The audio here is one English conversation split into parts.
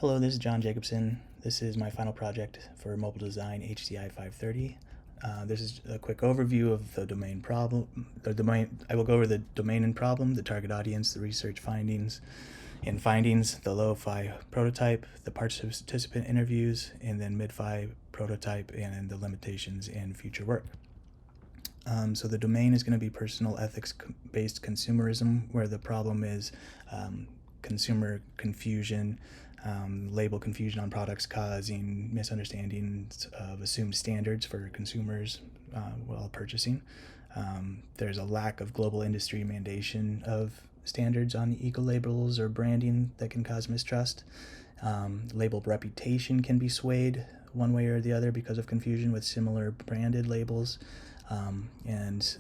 Hello, this is John Jacobson. This is my final project for mobile design HCI-430. This is a quick overview of the domain problem. I will go over the domain and problem, the target audience, the research findings, the low-fi prototype, the participant interviews, and then mid-fi prototype, and then the limitations and future work. So the domain is going to be personal ethics-based consumerism, where the problem is consumer confusion, label confusion on products causing misunderstandings of assumed standards for consumers while purchasing. There's a lack of global industry mandation of standards on eco-labels or branding that can cause mistrust. Label reputation can be swayed one way or the other because of confusion with similar branded labels. And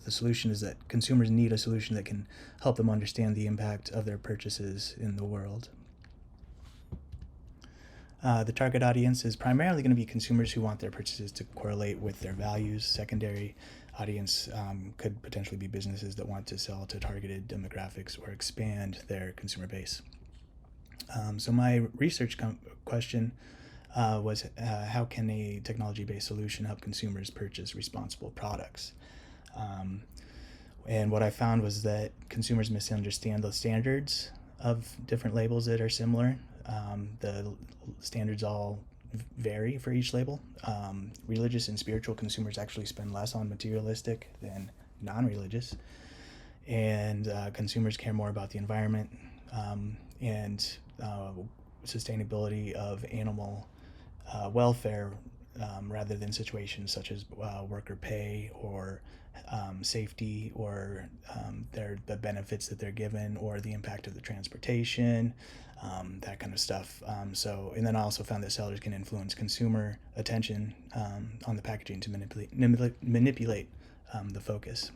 the solution is that consumers need a solution that can help them understand the impact of their purchases in the world. The target audience is primarily going to be consumers who want their purchases to correlate with their values. Secondary audience could potentially be businesses that want to sell to targeted demographics or expand their consumer base. So my research question was how can a technology-based solution help consumers purchase responsible products? And what I found was that consumers misunderstand the standards of different labels that are similar. The standards all vary for each label. Religious and spiritual consumers actually spend less on materialistic than non-religious. And consumers care more about the environment and sustainability of animal welfare rather than situations such as worker pay or safety or the benefits that they're given or the impact of the transportation, that kind of stuff. And then I also found that sellers can influence consumer attention on the packaging to manipulate the focus.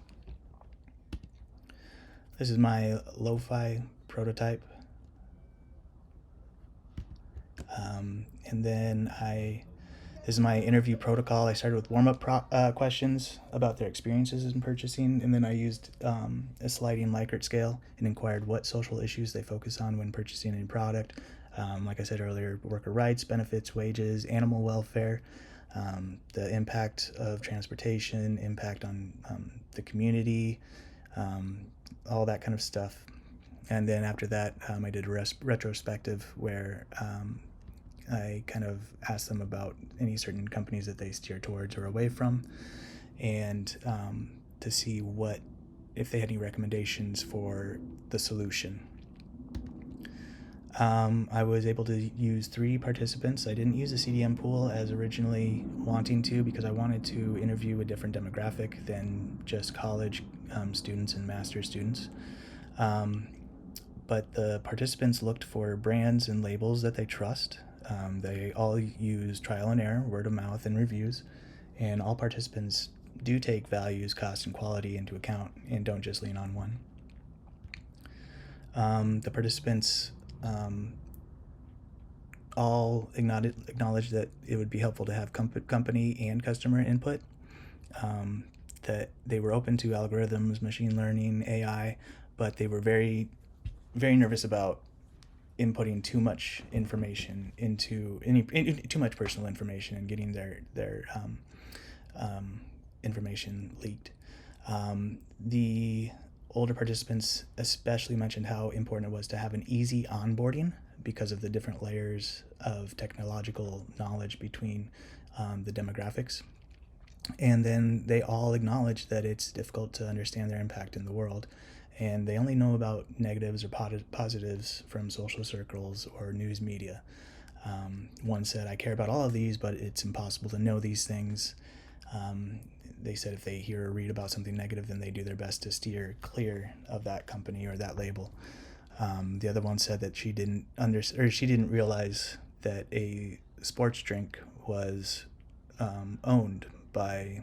This is my lo-fi prototype. And then this is my interview protocol. I started with warm-up questions about their experiences in purchasing, and then I used a sliding Likert scale and inquired what social issues they focus on when purchasing a product. Like I said earlier, worker rights, benefits, wages, animal welfare, the impact of transportation, impact on the community, all that kind of stuff. And then after that, I did a retrospective where I kind of asked them about any certain companies that they steer towards or away from, and to see if they had any recommendations for the solution. I was able to use 3 participants. I didn't use a CDM pool as originally wanting to because I wanted to interview a different demographic than just college students and master's students. But the participants looked for brands and labels that they trust. They all use trial and error, word of mouth, and reviews, and all participants do take values, cost, and quality into account and don't just lean on one. The participants all acknowledge that it would be helpful to have company and customer input, that they were open to algorithms, machine learning, AI, but they were very, very nervous about inputting too much information into too much personal information and getting their information leaked. The older participants especially mentioned how important it was to have an easy onboarding because of the different layers of technological knowledge between the demographics. And then they all acknowledge that it's difficult to understand their impact in the world, and they only know about negatives or positives from social circles or news media. One said, I care about all of these, but it's impossible to know these things. They said if they hear or read about something negative, then they do their best to steer clear of that company or that label. The other one said that she didn't realize that a sports drink was owned by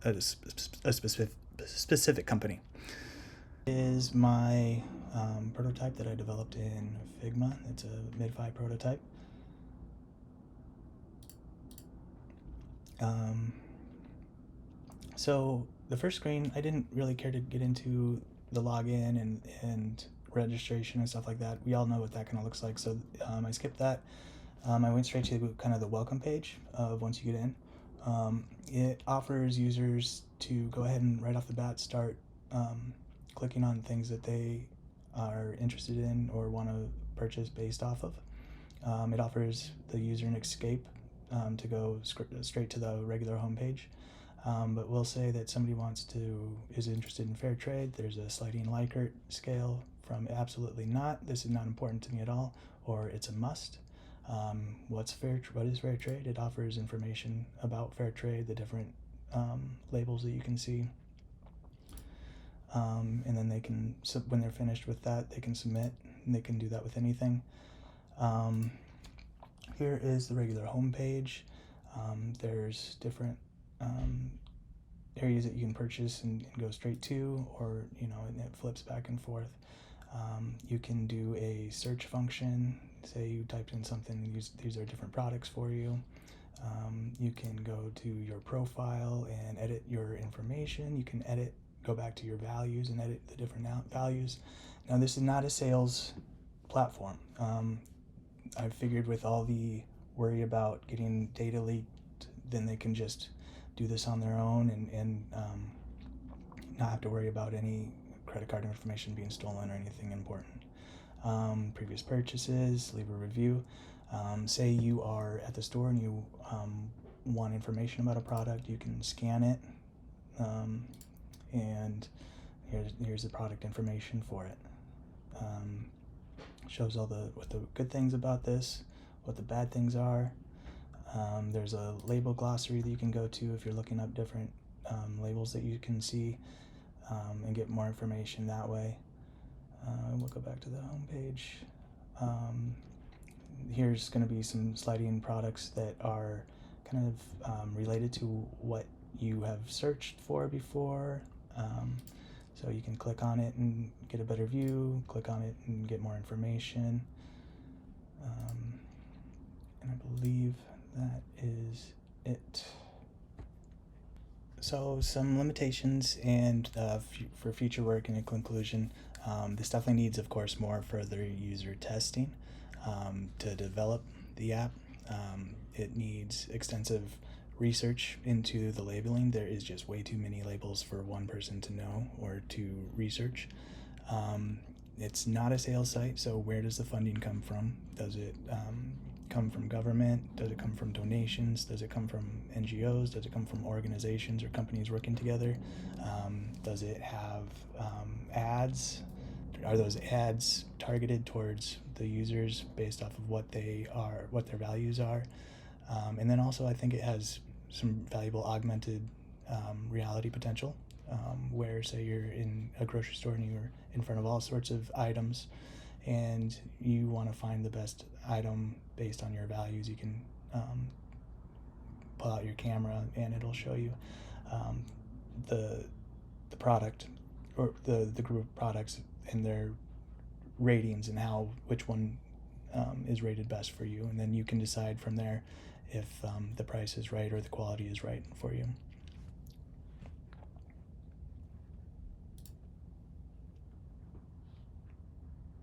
a specific company. Is my prototype that I developed in Figma. It's a mid-fi prototype. So the first screen, I didn't really care to get into the login and registration and stuff like that. We all know what that kind of looks like, so I skipped that. I went straight to kind of the welcome page of once you get in. It offers users to go ahead and right off the bat start clicking on things that they are interested in or want to purchase based off of. It offers the user an escape to go straight to the regular homepage. But we'll say that somebody is interested in fair trade. There's a sliding Likert scale from absolutely not, this is not important to me at all, or it's a must. What is fair trade? It offers information about fair trade, the different labels that you can see. And then they can, when they're finished with that, they can submit, and they can do that with anything. Here is the regular home page. There's different areas that you can purchase and go straight to, or and it flips back and forth. You can do a search function. Say you typed in something, these are different products for you. You can go to your profile and edit your information. You can go back to your values and edit the different values. Now, this is not a sales platform. I figured with all the worry about getting data leaked, then they can just do this on their own and not have to worry about any credit card information being stolen or anything important. Previous purchases, leave a review. Say you are at the store and you want information about a product, you can scan it, and here's the product information for it. Shows what the good things about this, what the bad things are. There's a label glossary that you can go to if you're looking up different labels that you can see and get more information that way. We'll go back to the home page. Here's going to be some sliding products that are kind of related to what you have searched for before. So you can click on it and get a better view, click on it and get more information. And I believe that is it. So some limitations and for future work and in conclusion, this definitely needs, of course, more further user testing to develop the app. It needs extensive research into the labeling. There is just way too many labels for one person to know or to research. It's not a sales site, so where does the funding come from? Does it come from government? Does it come from donations? Does it come from NGOs? Does it come from organizations or companies working together? Does it have ads? Are those ads targeted towards the users based off of what their values are? And then also I think it has some valuable augmented reality potential, where say you're in a grocery store and you're in front of all sorts of items and you want to find the best item based on your values. You can pull out your camera and it'll show you the product or the group of products and their ratings and which one is rated best for you, and then you can decide from there if the price is right or the quality is right for you.